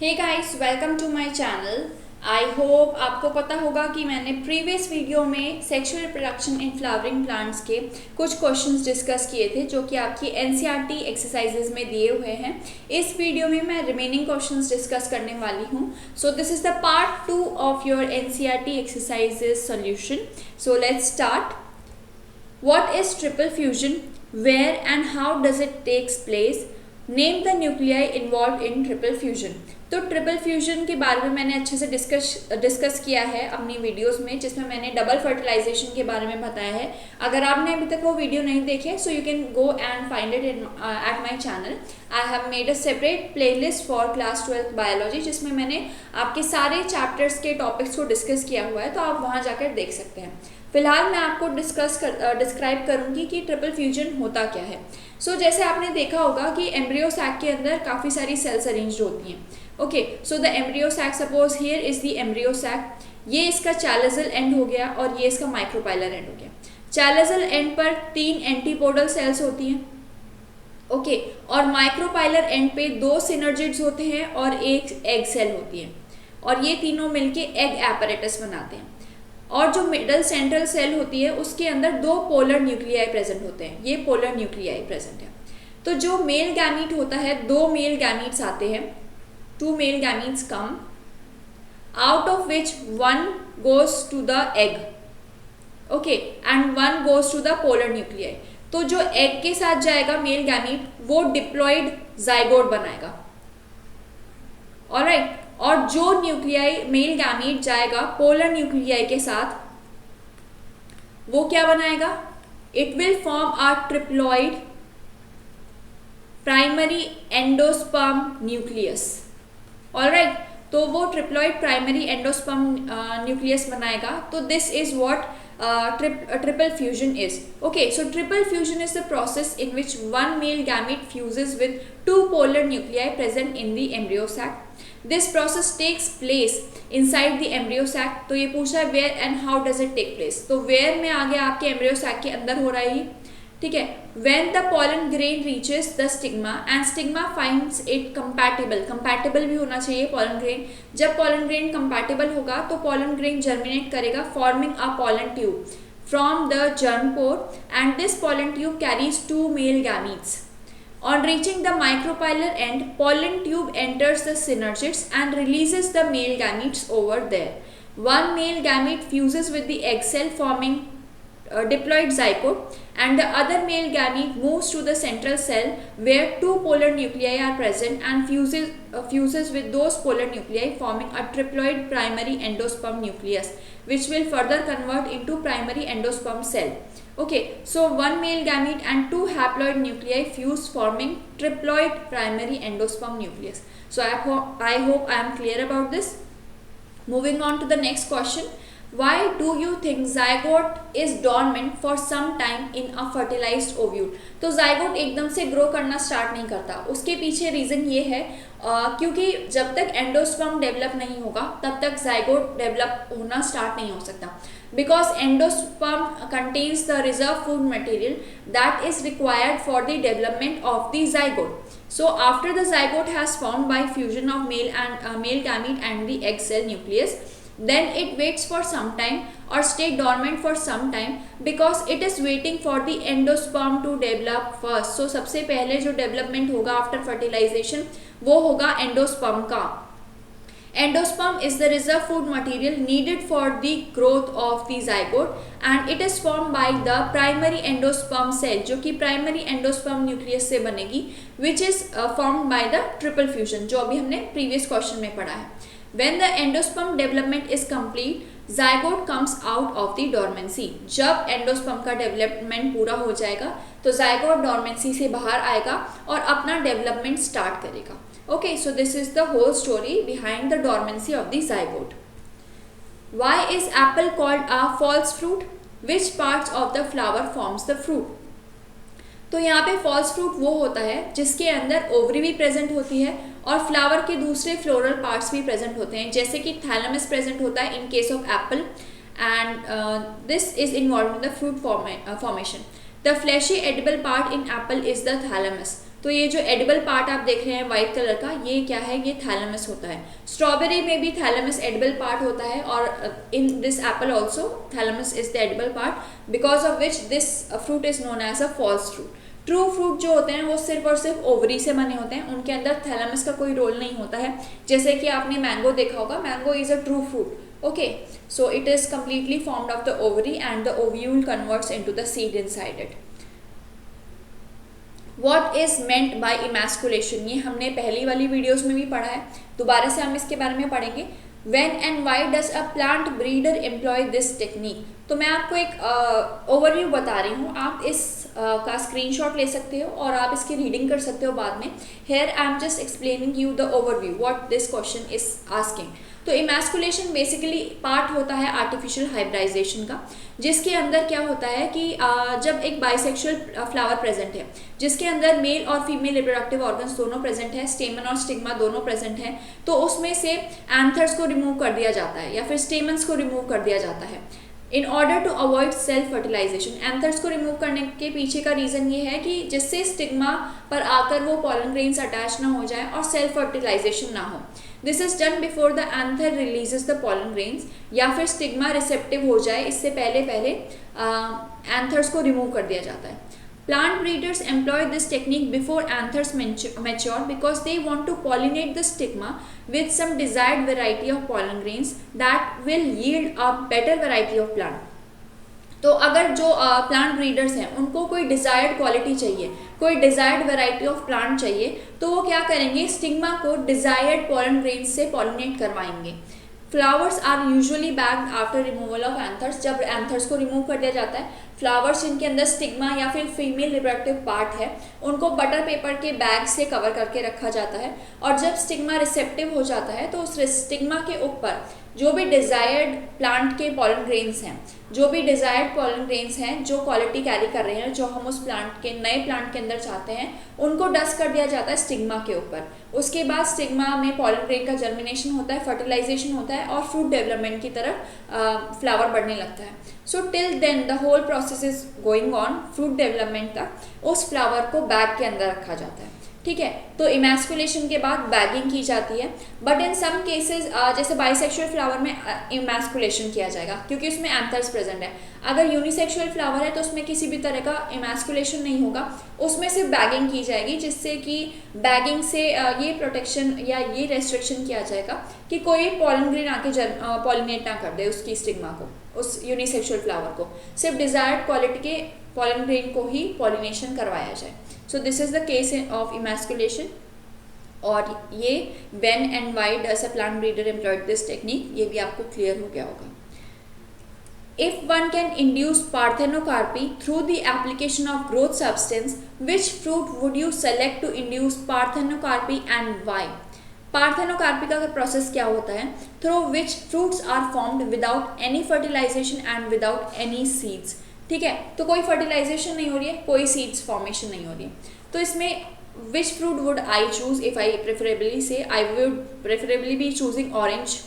Hey guys, welcome to my channel. I hope आपको पता होगा कि मैंने प्रीवियस वीडियो में sexual reproduction in flowering plants के कुछ क्वेश्चंस डिस्कस किए थे जो कि आपकी एनसीईआरटी एक्सरसाइजेज में दिए हुए हैं। इस वीडियो में मैं रिमेनिंग क्वेश्चंस डिस्कस करने वाली हूं। So this is the part 2 of your NCERT exercises solution. So let's start. What is triple fusion? Where and how does it takes place? Name the nuclei involve in triple fusion. तो triple fusion के बारे में मैंने अच्छे से discuss किया है अपनी वीडियोस में, जिसमें मैंने डबल फर्टिलाइजेशन के बारे में बताया है। अगर आपने अभी तक वो वीडियो नहीं देखे, so you can go and find it at my channel. I have made a separate playlist for class 12 biology, जिसमें मैंने आपके सारे चैप्टर्स के टॉपिक्स को डिस्कस किया हुआ है, तो आप वहाँ जाकर देख सकते हैं। फिलहाल मैं आपको डिस्क्राइब करूंगी कि ट्रिपल फ्यूजन होता क्या है। सो जैसे आपने देखा होगा कि एम्ब्रियो सैक के अंदर काफ़ी सारी सेल्स अरेंज होती हैं। Okay, so the embryo sac, suppose here is the embryo sac. ये इसका चैलेजल एंड हो गया और ये इसका माइक्रोपाइलर एंड हो गया। चैलेजल एंड पर 3 एंटीपोडल सेल्स होती हैं। ओके, और माइक्रोपाइलर एंड पे 2 सिनर्जिड्स होते हैं और एक एग सेल होती है, और ये तीनों मिलके एग एपरेटस बनाते हैं। और जो मिडल सेंट्रल सेल होती है उसके अंदर 2 पोलर न्यूक्लियाई प्रेजेंट होते हैं। ये पोलर न्यूक्लियाई प्रेजेंट है। तो जो मेल गैमीट होता है, 2 मेल गैमीट्स आते हैं, 2 male gametes come, out of which 1 goes to the egg, okay, and 1 goes to the polar nuclei. तो जो एग के साथ जाएगा मेल गैमीट, वो डिप्लॉयड जाइगोट बनाएगा। ऑलराइट, और जो न्यूक्लियाई मेल गैमीट जाएगा पोलर न्यूक्लियाई के साथ, वो क्या बनाएगा? It will form a triploid primary endosperm nucleus. Alright, तो वो ट्रिप्लॉइड प्राइमरी एंडोस्पर्म न्यूक्लियस बनाएगा। तो this is what triple fusion is. Okay, so triple fusion is the process in which one male gamete fuses with 2 polar nuclei present in the embryo sac. This process takes place inside the embryo sac. तो ये पूछा है where and how does it take place. तो where में आ गया आपके embryo sac के अंदर हो रहा है, ठीक है। When the pollen grain reaches the stigma and stigma finds it compatible भी होना चाहिए pollen grain। जब pollen grain compatible होगा तो pollen grain germinate करेगा, forming a pollen tube from the germ pore, and this pollen tube carries 2 male gametes. On reaching the micropilar end, pollen tube enters the synergids and releases the male gametes over there. One male gamete fuses with the egg cell, forming diploid zygote, and the other male gamete moves to the central cell where 2 polar nuclei are present and fuses with those polar nuclei, forming a triploid primary endosperm nucleus, which will further convert into primary endosperm cell. Okay, so 1 male gamete and 2 haploid nuclei fuse, forming triploid primary endosperm nucleus. So I hope I am clear about this. Moving on to the next question. Why do you think zygote is dormant for some time in a fertilized ovule? तो zygote एकदम से grow करना start नहीं करता। उसके पीछे reason ये है क्योंकि जब तक एंडोस्पर्म डेवलप नहीं होगा तब तक zygote डेवलप होना स्टार्ट नहीं हो सकता। Because endosperm contains the reserve food material that is required for the development of the zygote. So after the zygote has formed by fusion of male gamete and the egg cell nucleus, then it waits for some time or stay dormant for some time because it is waiting for the endosperm to develop first. So सबसे पहले जो development होगा after fertilization वो होगा endosperm का। Endosperm is the reserve food material needed for the growth of the zygote, and it is formed by the primary endosperm cell, जो कि primary endosperm nucleus से बनेगी, which is formed by the triple fusion, जो अभी हमने previous question में पढ़ा है। When the endosperm development is complete, zygote comes out of the dormancy. जब endosperm का development पूरा हो जाएगा तो zygote dormancy से बाहर आएगा और अपना development start करेगा। Okay, so this is the whole story behind the dormancy of the zygote. Why is apple called a false fruit? Which parts of the flower forms the fruit? तो यहाँ पे false fruit वो होता है जिसके अंदर ovary भी present होती है और फ्लावर के दूसरे फ्लोरल पार्ट्स भी प्रेजेंट होते हैं, जैसे कि थैलेमस प्रेजेंट होता है in case of apple, and this is involve in the fruit formation. The fleshy edible part in apple is the thalamus, तो ये जो एडिबल पार्ट आप देख रहे हैं व्हाइट कलर का, ये क्या है, ये थैलेमस होता है। स्ट्रॉबेरी में भी थैलेमस एडिबल पार्ट होता है, और in this apple also thalamus is the edible part, because of which this fruit is known as a false fruit. True fruit जो होते हैं वो सिर्फ और सिर्फ ओवरी से बने होते हैं, उनके अंदर थैलेमस का कोई रोल नहीं होता है। जैसे कि आपने मैंगो देखा होगा, mango is a true fruit, okay, so it is completely formed of the ovary and the ovule converts into the seed inside it. What is meant by emasculation? ये हमने पहली वाली वीडियोस में भी पढ़ा है, दोबारा से हम इसके बारे में पढ़ेंगे। When and why does a plant breeder employ this technique? तो मैं आपको एक ओवरव्यू बता रही हूँ, आप इस का स्क्रीनशॉट ले सकते हो और आप इसकी रीडिंग कर सकते हो बाद में। Here I am just explaining you the overview what this question is asking. तो इमैस्कुलेशन बेसिकली पार्ट होता है आर्टिफिशियल हाइब्रिडाइजेशन का, जिसके अंदर क्या होता है कि जब एक बाइसेक्सुअल फ्लावर प्रेजेंट है जिसके अंदर मेल और फीमेल रिप्रोडक्टिव ऑर्गन्स दोनों प्रेजेंट है, स्टेमन और स्टिग्मा दोनों प्रेजेंट है, तो उसमें से एंथर्स को रिमूव कर दिया जाता है या फिर स्टेमन्स को रिमूव कर दिया जाता है in order to avoid self fertilization. Anthers को रिमूव करने के पीछे का रीज़न ये है कि जिससे स्टिग्मा पर आकर वो पॉलन ग्रेन्स अटैच ना हो जाए और सेल्फ फर्टिलाइजेशन ना हो। This is done before the anther releases the pollen grains, या फिर स्टिग्मा रिसेप्टिव हो जाए इससे पहले एंथर्स को रिमूव कर दिया जाता है। Plant breeders employ this technique before anthers mature because they want to pollinate the stigma with some desired variety of pollen grains that will yield a better variety of plant. तो अगर जो plant breeders हैं उनको कोई desired quality चाहिए, कोई desired variety of plant चाहिए, तो वो क्या करेंगे, स्टिग्मा को डिज़ायर्ड पॉलन ग्रेन्स से पॉलिनेट करवाएंगे। Flowers are usually bagged after removal of anthers. जब एंथर्स को रिमूव कर दिया जाता है, फ्लावर्स जिनके अंदर स्टिग्मा या फिर फीमेल रिप्रोडक्टिव पार्ट है उनको बटर पेपर के बैग से कवर करके रखा जाता है, और जब स्टिग्मा रिसेप्टिव हो जाता है तो उस स्टिग्मा के ऊपर जो भी डिज़ायर्ड प्लांट के पॉलन ग्रेन्स हैं, जो भी डिज़ायर्ड पॉलन ग्रेन्स हैं जो क्वालिटी कैरी कर रहे हैं, जो हम उस प्लांट के नए प्लांट के अंदर चाहते हैं, उनको डस्ट कर दिया जाता है स्टिग्मा के ऊपर। उसके बाद स्टिग्मा में पॉलन ग्रेन का जर्मिनेशन होता है, फर्टिलाइजेशन होता है और फ्रूट डेवलपमेंट की तरफ फ्लावर बढ़ने लगता है। So till then the whole process is going on, fruit development तक उस फ्लावर को बैग के अंदर रखा जाता है। ठीक है, तो इमैस्कुलेशन के बाद बैगिंग की जाती है, बट इन सम केसेस जैसे बाइसेक्सुअल फ्लावर में इमैस्कुलेशन किया जाएगा क्योंकि उसमें एंथर्स प्रेजेंट है। अगर यूनिसेक्सुअल फ्लावर है तो उसमें किसी भी तरह का इमैस्कुलेशन नहीं होगा, उसमें सिर्फ बैगिंग की जाएगी, जिससे कि बैगिंग से ये प्रोटेक्शन या ये रेस्ट्रिक्शन किया जाएगा कि कोई पॉलन ग्रेन आके पॉलिनेट ना कर दे उसकी स्टिग्मा को, उस यूनिसेक्सुअल फ्लावर को, सिर्फ डिजायर्ड क्वालिटी के पॉलन ग्रेन को ही पॉलिनेशन करवाया जाए। सो this is the case of emasculation, और ये when and why does a plant breeder employed this technique, ये भी आपको क्लियर हो गया होगा। If one can induce parthenocarpy through the application of growth substance, which fruit would you select to induce parthenocarpy and why? Parthenocarpy का process क्या होता है, through which fruits are formed without any fertilization and without any seeds. ठीक है, तो कोई fertilisation नहीं हो रही है, कोई सीड्स फॉर्मेशन नहीं हो रही है, तो इसमें which fruit would I choose if I preferably say, I would preferably be choosing orange,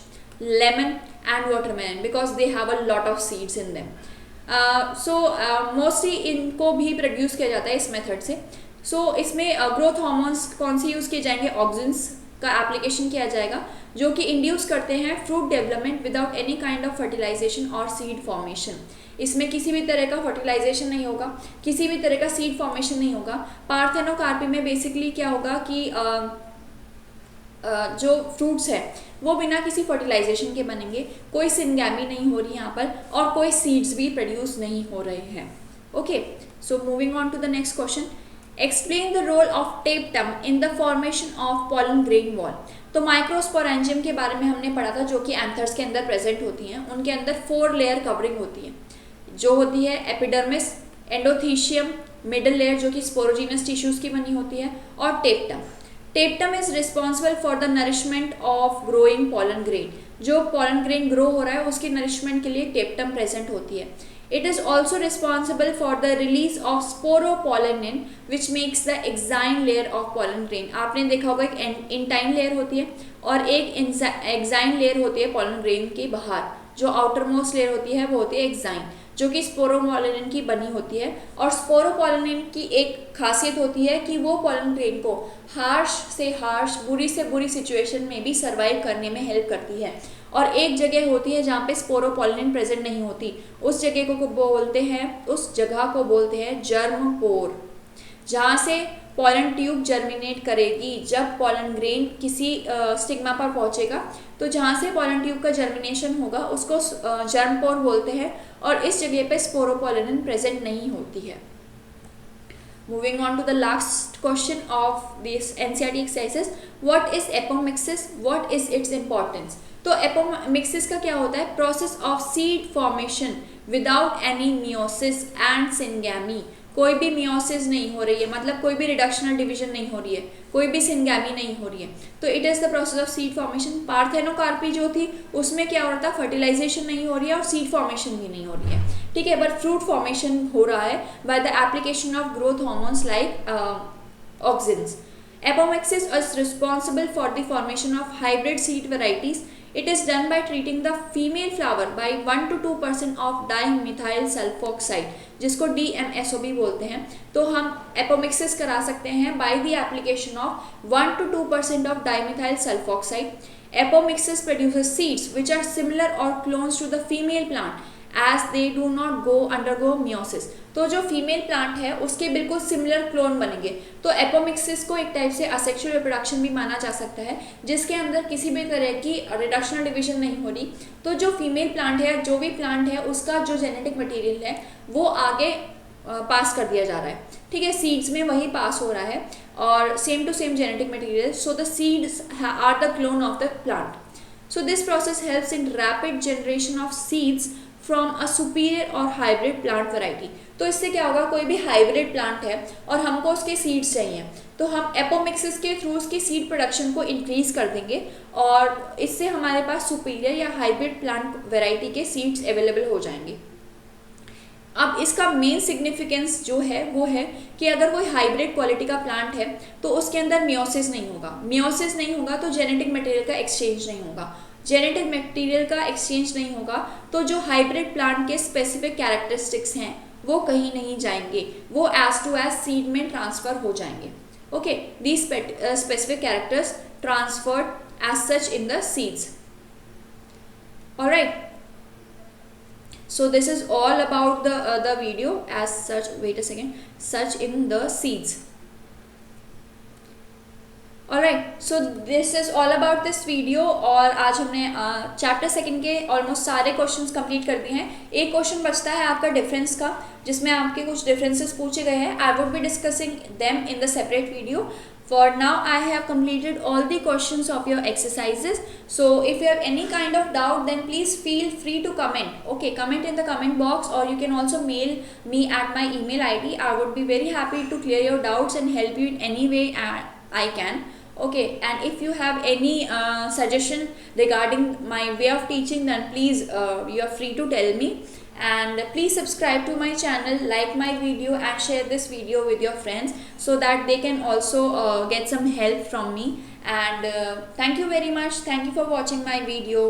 lemon and watermelon because they have a lot of seeds in them. Mostly इनको भी प्रोड्यूस किया जाता है इस मेथड से। इसमें ग्रोथ हार्मोन्स कौन से यूज़ किए जाएंगे, ऑक्सिन्स का एप्लीकेशन किया जाएगा जो कि इंड्यूस करते हैं fruit development without any kind of fertilization और सीड फॉर्मेशन। इसमें किसी भी तरह का फर्टिलाइजेशन नहीं होगा, किसी भी तरह का सीड फॉर्मेशन नहीं होगा। पार्थेनोकार्पी में बेसिकली क्या होगा कि जो फ्रूट्स है वो बिना किसी फर्टिलाइजेशन के बनेंगे, कोई सिंगैमी नहीं हो रही यहाँ पर और कोई सीड्स भी प्रोड्यूस नहीं हो रहे हैं। Okay, so moving on to the next question, explain the role of tapetum in the formation of pollen grain wall. तो माइक्रोस्पोरेंजियम के बारे में हमने पढ़ा था, जो कि एंथर्स के अंदर प्रेजेंट होती हैं। उनके अंदर 4 लेयर कवरिंग होती है, जो होती है एपिडर्मिस, एंडोथीशियम, मिडल लेयर जो कि स्पोरोजीनस टिश्यूज की बनी होती है, और टेप्टम। टेप्टम is responsible for the nourishment of growing pollen grain. जो पॉलन ग्रेन ग्रो हो रहा है उसकी नरिशमेंट के लिए टेप्टम प्रेजेंट होती है। It is also responsible for the release of sporopollenin which makes the exine layer of pollen grain. आपने देखा होगा एक इंटाइन लेयर होती है और एक एक्साइन लेयर होती है पॉलन ग्रेन के बाहर। जो आउटर मोस्ट लेयर होती है वो होती है एक्साइन। जो कि स्पोरोपोलिन की बनी होती है। और स्पोरोपोलिन की एक खासियत होती है कि वो पोलन ग्रेन को हार्श से हार्श, बुरी से बुरी सिचुएशन में भी सर्वाइव करने में हेल्प करती है। और एक जगह होती है जहाँ पे स्पोरोपोलिन प्रेजेंट नहीं होती, उस जगह को बोलते हैं जर्म पोर, जहाँ से पोलन ट्यूब जर्मिनेट करेगी। जब पोलन ग्रेन किसी स्टिग्मा पर पहुंचेगा तो जहाँ से पोलन ट्यूब का जर्मिनेशन होगा उसको जर्म पोर बोलते हैं, और इस जगह पे स्पोरोपोलिन प्रेजेंट नहीं होती है। Moving on to the last question of this NCERT exercises, what is apomixis? What is its importance? तो apomixis का क्या होता है? Process of seed formation without any meiosis and syngamy। कोई भी मियोसिस नहीं हो रही है, मतलब कोई भी रिडक्शनल डिवीजन नहीं हो रही है, कोई भी सिंगैमी नहीं हो रही है, तो it is the process of seed formation. Parthenocarpy जो थी उसमें क्या हो रहा था, फर्टिलाइजेशन नहीं हो रही है और सीड फॉर्मेशन भी नहीं हो रही है, ठीक है, बट फ्रूट फॉर्मेशन हो रहा है by the application of growth hormones like auxins. Apomixis is responsible for the formation of hybrid seed varieties. It is done by treating the female flower by 1 to 2% of dimethyl sulfoxide, जिसको DMSO भी बोलते हैं। तो हम apomixis करा सकते हैं by the application of 1 to 2% of dimethyl sulfoxide. Apomixis produces seeds which are similar or clones to the female plant as they do not undergo meiosis। तो जो फीमेल प्लांट है उसके बिल्कुल सिमिलर क्लोन बनेंगे। तो एपोमिक्सिस को एक type से असेक्सुअल रिप्रोडक्शन भी माना जा सकता है, जिसके अंदर किसी भी तरह की रिडक्शनल डिवीजन नहीं हो रही। तो जो फीमेल प्लांट है, जो भी प्लांट है, उसका जो जेनेटिक मटेरियल है वो आगे पास कर दिया जा रहा है, ठीक है, सीड्स में वही पास हो रहा है और same to same genetic material. So the seeds are the clone of the plant. So this process helps in rapid generation of seeds from a superior और हाइब्रिड प्लांट वैरायटी। तो इससे क्या होगा, कोई भी हाइब्रिड प्लांट है और हमको उसके सीड्स चाहिए, तो हम एपोमिक्सिस के थ्रू उसकी सीड प्रोडक्शन को इंक्रीज कर देंगे और इससे हमारे पास सुपीरियर या हाइब्रिड प्लांट वैरायटी के सीड्स अवेलेबल हो जाएंगे। अब इसका मेन सिग्निफिकेंस जो है वो है कि अगर कोई हाइब्रिड क्वालिटी का प्लांट है तो उसके अंदर मियोसिस नहीं होगा। मियोसिस नहीं होगा तो जेनेटिक मटेरियल का एक्सचेंज नहीं होगा। जेनेटिक मटेरियल का एक्सचेंज नहीं होगा तो जो हाइब्रिड प्लांट के स्पेसिफिक कैरेक्टरिस्टिक्स हैं वो कहीं नहीं जाएंगे, वो एज टू एज सीड में ट्रांसफर हो जाएंगे। Okay, these specific characters transferred as such in the seeds. Alright, so this is all about the video as such, wait a second, such in the seeds। Alright, so this is all about this video। और आज हमने chapter second के almost सारे questions complete कर दिए हैं। एक question बचता है आपका डिफरेंस का, जिसमें आपके कुछ डिफरेंसेस पूछे गए हैं। I would be discussing them in the separate video. For now I have completed all the questions of your exercises, so if you have any kind of doubt then please feel free to comment, okay, comment in the comment box, or you can also mail me at my email ID। I would be very happy to clear your doubts and help you in any way I can, okay। And if you have any suggestion regarding my way of teaching then please you are free to tell me, and please subscribe to my channel, like my video and share this video with your friends so that they can also get some help from me। And thank you very much, thank you for watching my video।